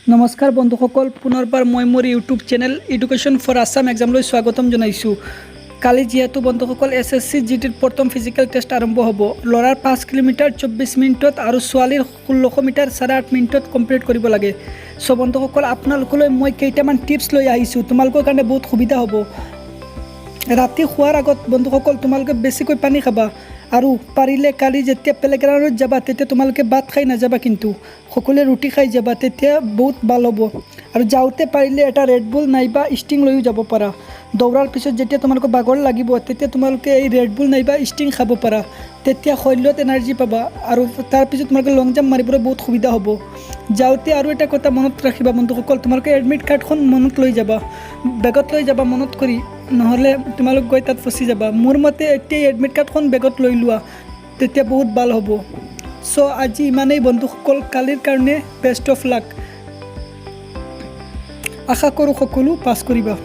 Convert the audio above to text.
নমস্কাৰ বন্ধুসকল, পুনৰবাৰ মই মোৰ YouTube channel education for Assam এক্সামলৈ স্বাগতম জনাইছোঁ। কালি যিহেতু বন্ধুসকল SSC GTৰ প্ৰথম ফিজিকেল টেষ্ট আৰম্ভ হ'ব। ল'ৰাৰ 5 কিলোমিটাৰ 24 মিনিটত আৰু ছোৱালীৰ 1600 মিটাৰ 8.5 মিনিটত কমপ্লিট কৰিব লাগে। চ' বন্ধুসকল, আপোনালোকলৈ মই কেইটামান টিপছ লৈ আহিছোঁ, তোমালোকৰ কাৰণে বহুত সুবিধা হ'ব। ৰাতি শোৱাৰ আগত বন্ধুসকল তোমালোকে বেছিকৈ পানী খাবা আৰু পাৰিলে কালি যেতিয়া প্লেগ্ৰাউণ্ডত যাবা তেতিয়া তোমালোকে ভাত খাই নাযাবা, কিন্তু সকলোৱে ৰুটি খাই যাবা, তেতিয়া বহুত ভাল হ'ব। আৰু যাওঁতে পাৰিলে এটা ৰেড বুল নাইবা ষ্টিং লৈও যাব পাৰা। দৌৰাৰ পিছত যেতিয়া তোমালোকৰ বাগৰ লাগিব তেতিয়া তোমালোকে এই ৰেড বুল নাইবা ষ্টিং খাব পাৰা, তেতিয়া শৰীৰত এনাৰ্জি পাবা আৰু তাৰপিছত তোমালোকে লং জাম্প মাৰিবলৈ বহুত সুবিধা হ'ব। যাওঁতে আৰু এটা কথা মনত ৰাখিবা বন্ধুসকল, তোমালোকে এডমিট কাৰ্ডখন মনত লৈ যাবা, বেগত লৈ যাবা মনত কৰি, নহ'লে তোমালোক গৈ তাত ফচি যাবা। মোৰ মতে এতিয়া এডমিট কাৰ্ডখন বেগত লৈ লোৱা, তেতিয়া বহুত ভাল হ'ব। চ' আজি ইমানেই বন্ধুসকল, কালিৰ কাৰণে বেষ্ট অফ লাক। আশা কৰোঁ সকলো পাছ কৰিবা।